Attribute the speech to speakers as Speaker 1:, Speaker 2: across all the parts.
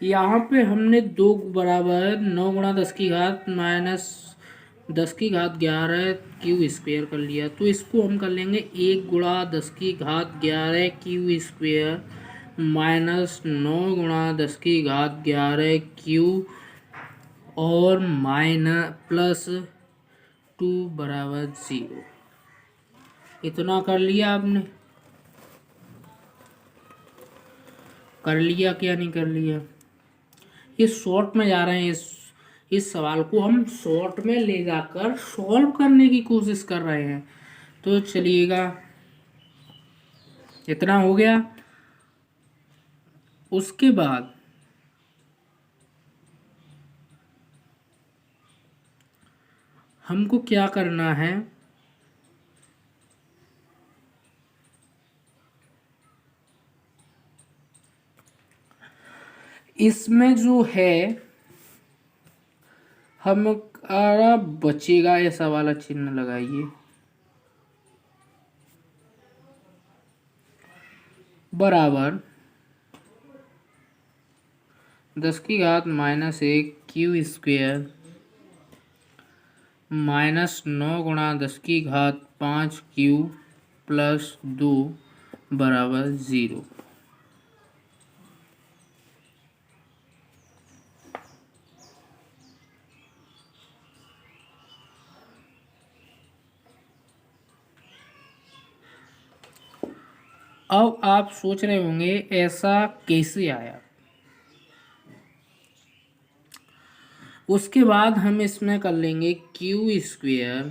Speaker 1: यहाँ पे हमने 2 बराबर 9 गुणा 10 की घात माइनस 10 की घात 11 क्यू स्क्वेयर कर लिया। तो इसको हम कर लेंगे 1 गुणा 10 की घात 11 क्यू स्क्वेयर माइनस 9 गुणा 10 की घात 11 क्यू और माइनस प्लस 2 बराबर 0। इतना कर लिया आपने? कर लिया क्या नहीं कर लिया? ये शॉर्ट में जा रहे हैं। इस सवाल को हम शॉर्ट में ले जाकर सॉल्व करने की कोशिश कर रहे हैं। तो चलिएगा, इतना हो गया। उसके बाद हमको क्या करना है, इसमें जो है हमारा बचेगा, ऐसा वाला चिन्ह लगाइए, बराबर 10 की घात माइनस 1 क्यू स्क्वेयर माइनस 9 गुणा 10 की घात 5 क्यू प्लस 2 बराबर 0। अब आप सोच रहे होंगे ऐसा कैसे आया। उसके बाद हम इसमें कर लेंगे क्यू स्क्वेयर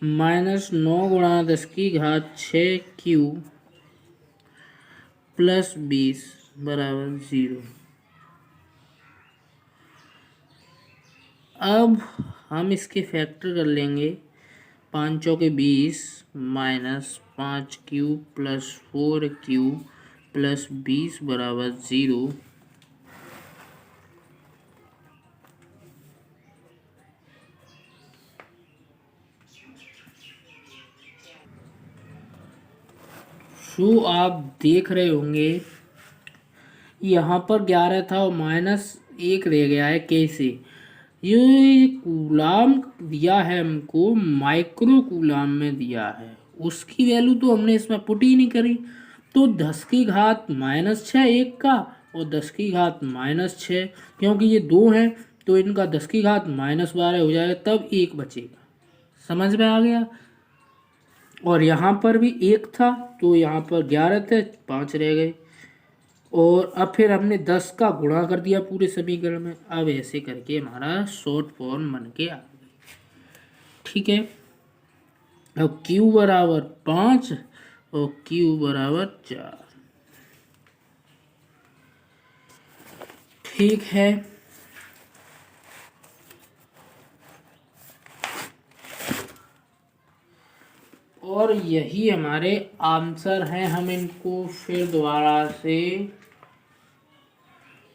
Speaker 1: माइनस 9 गुणा 10 की घात 6 क्यू प्लस 20 बराबर 0। अब हम इसके फैक्टर कर लेंगे। 5 चौके 20 minus 5 Q plus 4 Q plus 20 बराबर 0। सो आप देख रहे होंगे यहाँ पर 11 था और माइनस 1 रह गया है। कैसे? ये कूलाम दिया है हमको, माइक्रो कूलाम में दिया है, उसकी वैल्यू तो हमने इसमें पुट ही नहीं करी। तो 10 की घात माइनस 6 एक का और 10 की घात माइनस 6, क्योंकि ये 2 हैं तो इनका 10 की घात माइनस 12 हो जाएगा, तब 1 बचेगा। समझ में आ गया? और यहाँ पर भी 1 था तो यहाँ पर 11 थे, 5 रह गए। और अब फिर हमने 10 का गुणा कर दिया पूरे समीकरण में। अब ऐसे करके हमारा शॉर्ट फॉर्म बन के आ गई। ठीक है। अब Q बराबर 5 और Q बराबर 4। ठीक है। और यही हमारे आंसर हैं। हम इनको फिर दोबारा से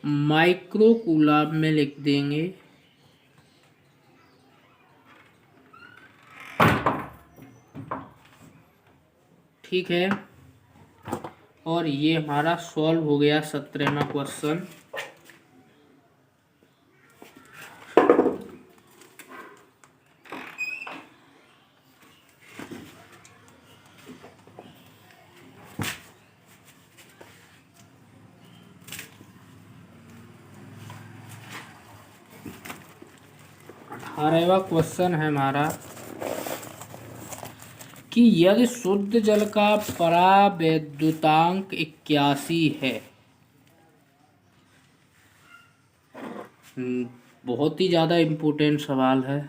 Speaker 1: माइक्रो कूलाम में लिख देंगे। ठीक है। और ये हमारा सॉल्व हो गया 17वां क्वेश्चन। अठारहवां क्वेश्चन है हमारा कि यदि शुद्ध जल का परावैद्युतांक 81 है। बहुत ही ज़्यादा इम्पोर्टेंट सवाल है।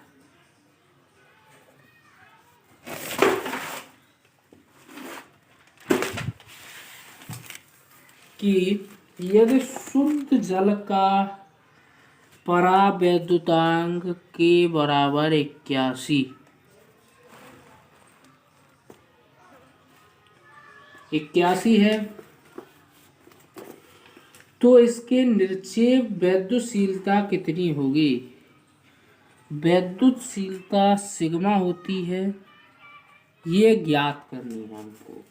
Speaker 1: कि यदि शुद्ध जल का परावैद्युतांक के बराबर 81 है तो इसके निर्चेप वैद्युतशीलता कितनी होगी? वैद्युतशीलता सिग्मा होती है, ये ज्ञात करनी है हमको।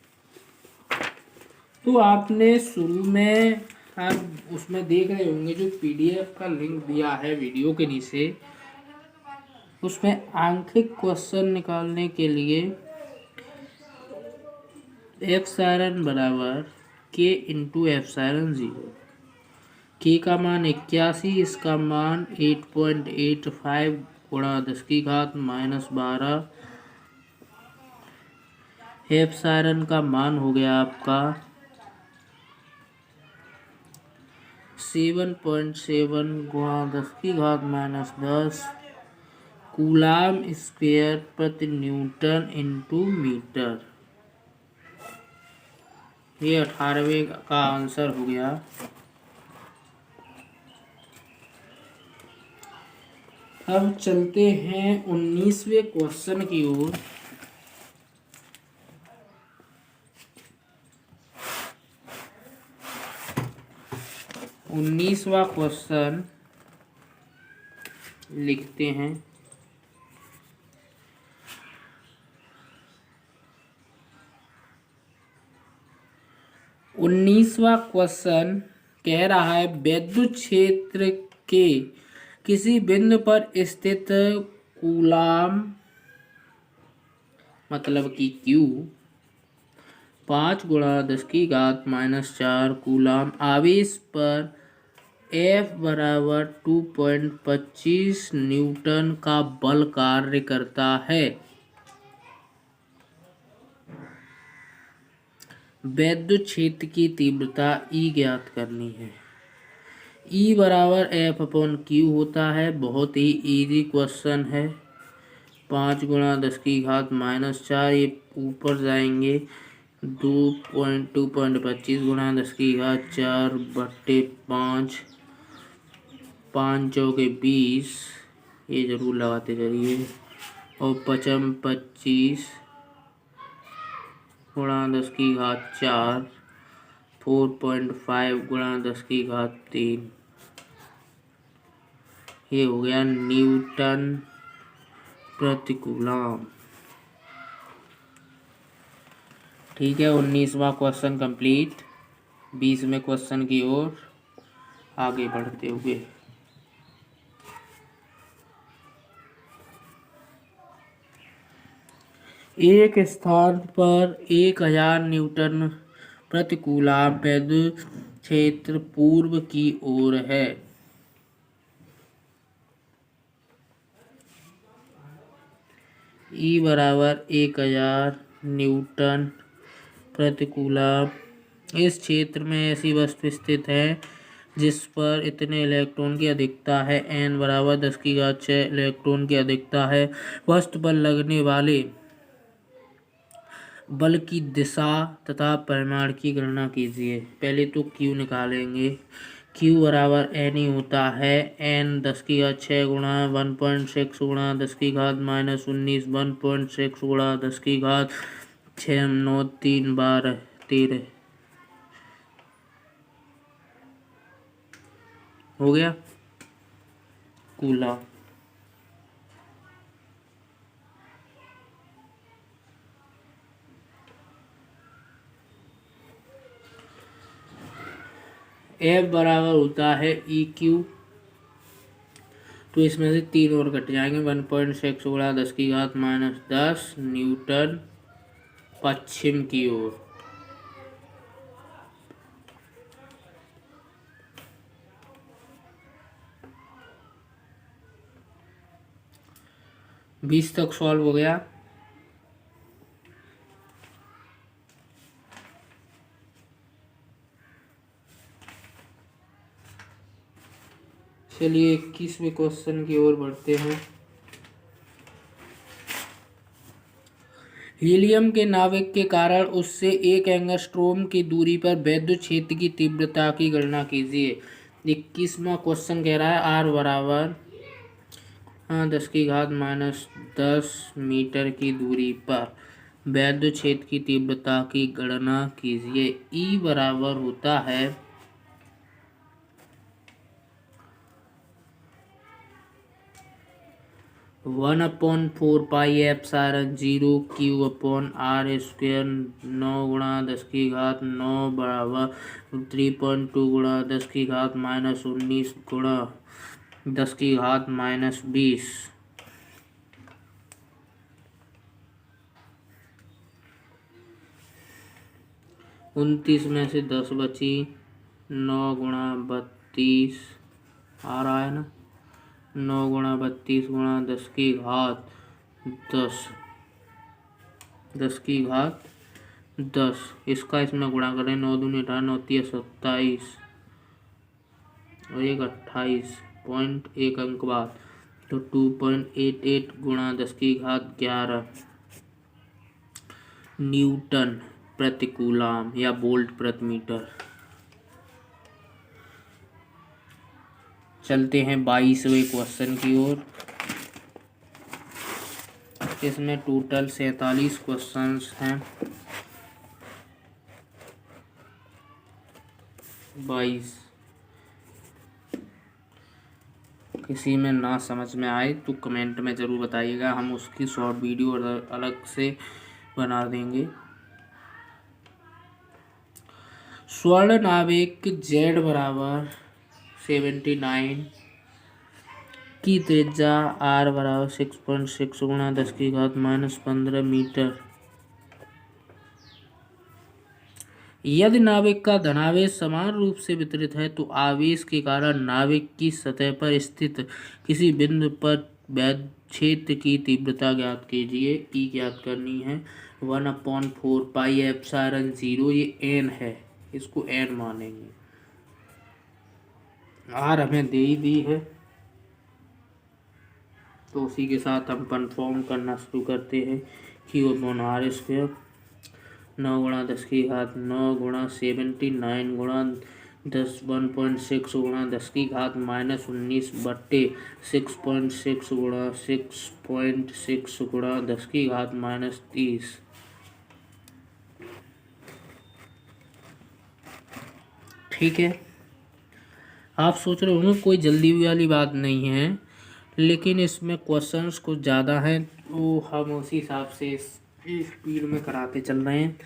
Speaker 1: तो आपने शुरू में आप उसमें देख रहे होंगे जो पीडीएफ का लिंक दिया है वीडियो के नीचे, उसमें आंशिक क्वेश्चन निकालने के लिए एप्सिलॉन बराबर के इंटू एप्सिलॉन 0, के का मान 81, इसका मान 8.85 गुणा 10⁻⁻12, एप्सिलॉन का मान हो गया आपका 7.7 गुणा 10⁻⁻10 कूलाम स्क्वायर प्रति न्यूटन इंटू मीटर। ये 18वें का आंसर हो गया। अब चलते हैं 19वें क्वेश्चन की ओर। 19वां क्वेश्चन लिखते हैं। 19वां क्वेश्चन कह रहा है विद्युत क्षेत्र के किसी बिंदु पर स्थित कूलाम मतलब कि Q 5 गुणा 10⁻⁻4 कूलाम आवेश पर F बराबर 2.25 न्यूटन का बल कार्य करता है। विद्युत क्षेत्र की तीव्रता E ज्ञात करनी है। E बराबर F/Q होता है। बहुत ही इजी क्वेश्चन है। 5 गुणा 10⁻⁻4 ये ऊपर जाएंगे 2.25 गुणा 10⁻4 बट्टे 5, 5 चौके 20, ये जरूर लगाते चलिए, और 25 गुणा 10⁻4 4.5 गुणा 10⁻3, ये हो गया न्यूटन प्रति कूलाम। ठीक है, 19वां क्वेश्चन कंप्लीट। 20वें क्वेश्चन की ओर आगे बढ़ते हुए एक स्थान पर 1000 न्यूटन प्रति कूलाम विद्युत क्षेत्र पूर्व की ओर है। E बराबर 1000 न्यूटन प्रति कूलाम। इस क्षेत्र में ऐसी वस्तु स्थित है जिस पर इतने इलेक्ट्रॉन की अधिकता है। n बराबर 10�6 इलेक्ट्रॉन की अधिकता है। वस्तु पर लगने वाले बल की दिशा तथा परिमाण की गणना कीजिए। पहले तो Q निकालेंगे। Q बराबर n ही होता है। n 10�6 गुणा 1.6 गुणा 10⁻⁻19 1.6 गुणा 10⁻6 9 3 12 13 हो गया कूलाम। F बराबर होता है EQ, तो इसमें से 3 और कट जाएंगे। 1.6 गुणा 10⁻⁻10 न्यूटन पश्चिम की ओर। बीस तक सॉल्व हो गया। चलिए 21वें क्वेश्चन की ओर बढ़ते हैं। हीलियम के नाभिक के कारण उससे 1 एंगस्ट्रोम की दूरी पर विद्युत क्षेत्र की तीव्रता की गणना कीजिए। 21वां क्वेश्चन कह रहा है R बराबर 10⁻10 मीटर की दूरी पर विद्युत क्षेत्र की तीव्रता की गणना कीजिए। E बराबर होता है 1/4 pi epsilon 0 q upon r square 9 × 10⁻⁹ बराबर 3.2 × 10⁻⁻19 × 10⁻⁻20। 29 में से 10 बची, 9 × 32 आ रहा है ना, 9 × 32 × 10⁻10 इसका इसमें गुणा करें, 9 दूनी 18, 9 तिया 27 और 1 28 पॉइंट 1 अंक बाद, तो 2.88 × 10⁻11 न्यूटन प्रति कूलाम या वोल्ट प्रति मीटर। चलते हैं 22वें क्वेश्चन की ओर। इसमें टोटल 47 क्वेश्चंस हैं। 22 किसी में ना समझ में आए तो कमेंट में ज़रूर बताइएगा, हम उसकी शॉर्ट वीडियो अलग से बना देंगे। स्वर्ण नाविक जेड बराबर 79 की त्रिज्या आर बराबर 6.6 × 10⁻⁻15 मीटर। यदि नाविक का धनावेश समान रूप से वितरित है तो आवेश के कारण नाविक की सतह पर स्थित किसी बिंदु पर वैध क्षेत्र की तीव्रता ज्ञात कीजिए। ई ज्ञात करनी है। 1/4 पाई एप्सिलॉन 0 ये एन है, इसको एन मानेंगे। आर हमें दे ही दी है तो उसी के साथ हम कन्फर्म करना शुरू करते हैं। क्यू अपॉन आर स्क्वेयर 9 × 10⁻9 × 79 × 1.6 × 10⁻19 बट्टे 6.6 × 6.6 × 10⁻30। ठीक है, आप सोच रहे होंगे कोई जल्दी वाली बात नहीं है, लेकिन इसमें क्वेश्चंस कुछ ज़्यादा हैं तो हम उसी हिसाब से इस स्पीड में कराते चल रहे हैं।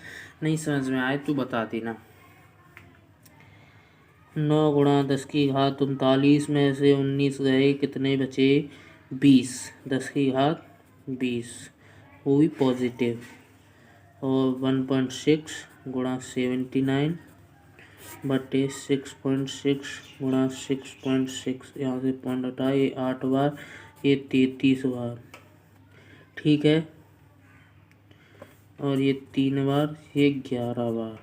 Speaker 1: नहीं समझ में आए तो बता देना। 9 × 10⁻39 में से 19 गए, कितने बचे? 20, 10⁻20 वो भी पॉजिटिव। और 1.6 × 79 बटे 6.6 × 6.6, यहाँ से पॉइंट हटाए 8 बार, ये 33 बार। ठीक है, और ये 3 बार, ये 11 बार।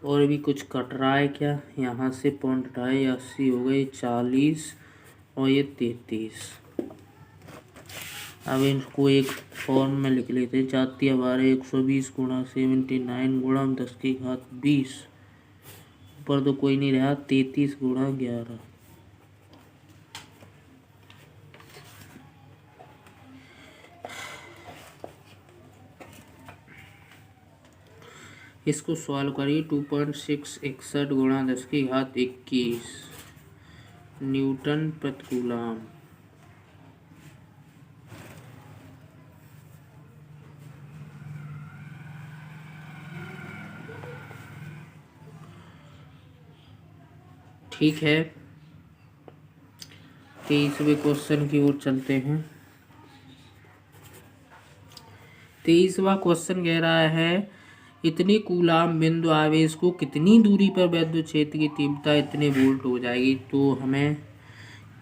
Speaker 1: और भी कुछ कट रहा है क्या? यहाँ से पॉइंट हटाए 80 हो गए, 40 और ये 33। अब इनको एक फॉर्म में लिख लेते हैं। 4 × 12 120 × 79 × 10⁻20। ऊपर तो कोई नहीं रहा, 33 × 11। इसको सॉल्व करिए। 2.661 × 10⁻21 न्यूटन प्रति कूलाम। ठीक है, 23वें क्वेश्चन की ओर चलते हैं। 23वां क्वेश्चन कह रहा है इतने कूलाम बिंदु आवेश को कितनी दूरी पर विद्युत क्षेत्र की तीव्रता इतने वोल्ट हो जाएगी। तो हमें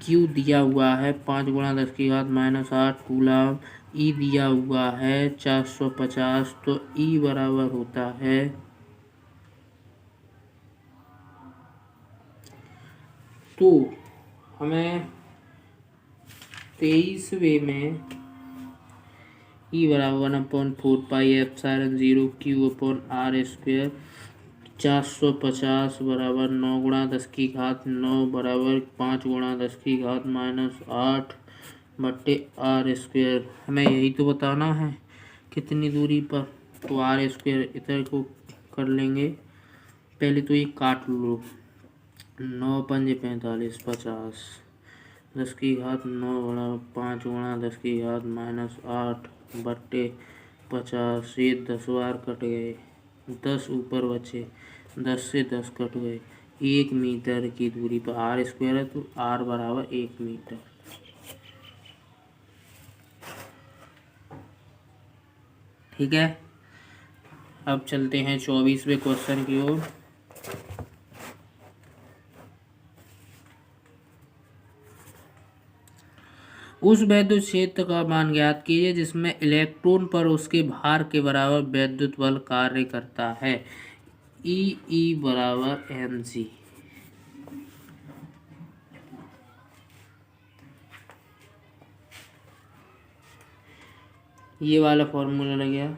Speaker 1: क्यू दिया हुआ है 5 × 10⁻⁻8 कूलाम। ई दिया हुआ है 450, तो ई बराबर होता है, तो हमें 23वें में ई बराबर 1/4 pi epsilon 0 q upon r square 450 बराबर 9 × 10⁻9 बराबर 5 × 10⁻8 बट्टे आर स्क्वेयर। हमें यही तो बताना है कितनी दूरी पर। तो आर स्क्वेयर इधर को कर लेंगे, पहले तो ये काट लो, 9 पंजे 45 50 10 की घात 9 गुणा 5 गुणा 10 की घात -8 बट्टे 50। ये 10 बार कट गए, 10 ऊपर बचे, 10 से 10 कट गए। 1 मीटर की दूरी पर आर स्क्वायर है तो आर बराबर 1 मीटर। ठीक है, अब चलते हैं 24वें क्वेश्चन की ओर। उस वैद्युत क्षेत्र का मान ज्ञात कीजिए जिसमें इलेक्ट्रॉन पर उसके भार के बराबर वैद्युत बल कार्य करता है। ई बराबर mg। ये वाला फॉर्मूला लग गया,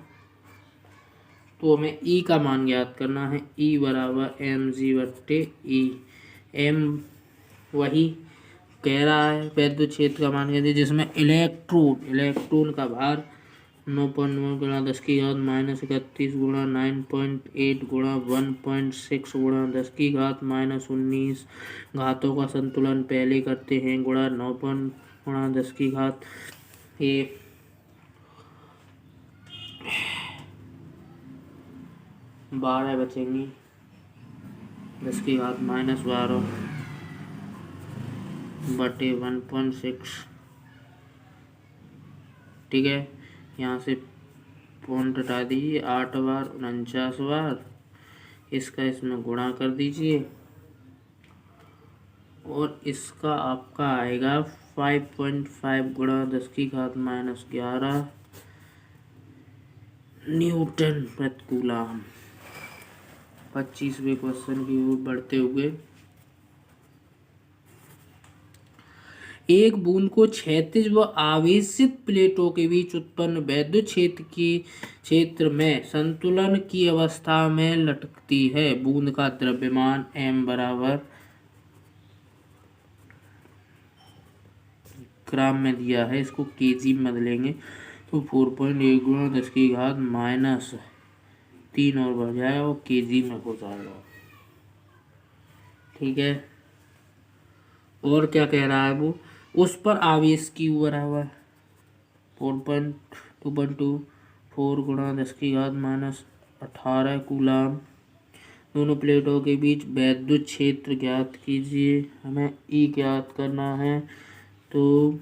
Speaker 1: तो हमें ई का मान ज्ञात करना है। ई बराबर mg बट्टे ई। एम वही कह रहा है वैद्युत क्षेत्र का मान कहते हैं जिसमें इलेक्ट्रॉन का भार 9.1 गुणा 10 की घात -31 गुणा 9.8 गुणा 1.6 गुणा 10 की घात -19 घातों का संतुलन पहले करते हैं गुणा 9 गुणा 10 की घात ये 12 बचेंगी, 10 की घात -12 बटे 1.6। ठीक है, यहाँ से पॉइंट हटा दीजिए, 8 बार 49 बार, इसका इसमें गुणा कर दीजिए और इसका आपका आएगा 5.5 गुणा 10 की घात -11 न्यूटन प्रति कूलम। 25वें क्वेश्चन की ओर बढ़ते हुए, एक बूंद को क्षैतिज व आवेशित प्लेटों के बीच उत्पन्न वैद्युत क्षेत्र में संतुलन की अवस्था में लटकती है। बूंद का द्रव्यमान m बराबर ग्राम में दिया है, इसको केजी में बदलेंगे तो 4.1 गुणा 10 की घात -3 और बढ़ जाएगा और केजी में हो जाएगा। ठीक है, और क्या कह रहा है वो, उस पर आवेश Q बराबर 4.2 गुणा 10 की घात -18 कूलम। दोनों प्लेटों के बीच वैद्युत क्षेत्र ज्ञात कीजिए। हमें E ज्ञात करना है, तो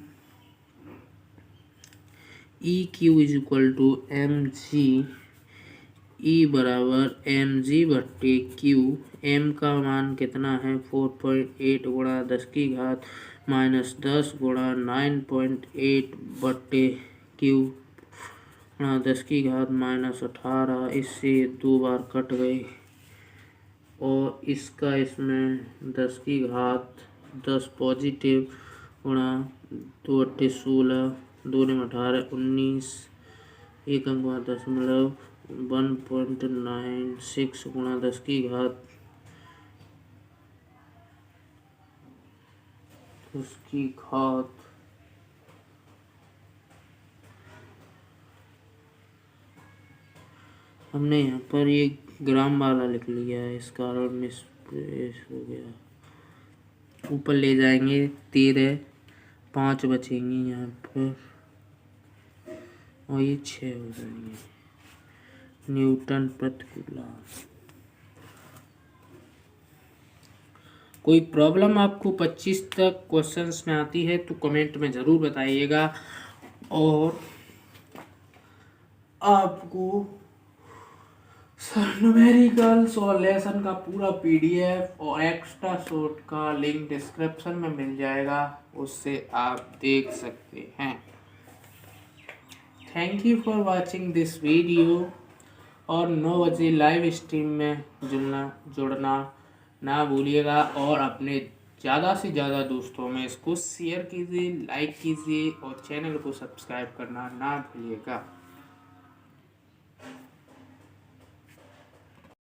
Speaker 1: EQ = mg। E बराबर mg बट्टे Q। m का मान कितना है 4.8 गुणा 10 की घात -10 गुणा 9.8 बट्टे Q गुणा 10 की घात -18। इससे 2 बार कट गए और इसका इसमें 10 की घात 10 पॉजिटिव गुणा 2 अट्ठे 16 2 ने 18 19 एक अंक 1.96 गुणा 10 की घात उसकी घात हमने यहाँ पर ये ग्राम वाला लिख लिया है, इस कारण मिसप्लेस हो गया। ऊपर ले जाएंगे 13, 5 बचेंगी यहाँ पर और ये 6 हो जाएंगे न्यूटन प्रति कूलम। कोई प्रॉब्लम आपको 25 तक क्वेश्चंस में आती है तो कमेंट में ज़रूर बताइएगा, और आपको न्यूमेरिकल सॉल्यूशन का पूरा PDF और एक्स्ट्रा शॉर्ट का लिंक डिस्क्रिप्शन में मिल जाएगा, उससे आप देख सकते हैं। Thank you for watching this video, और 9 बजे लाइव स्ट्रीम में जुड़ना ना भूलिएगा, और अपने ज़्यादा से ज़्यादा दोस्तों में इसको शेयर कीजिए, लाइक कीजिए और चैनल को सब्सक्राइब करना ना भूलिएगा।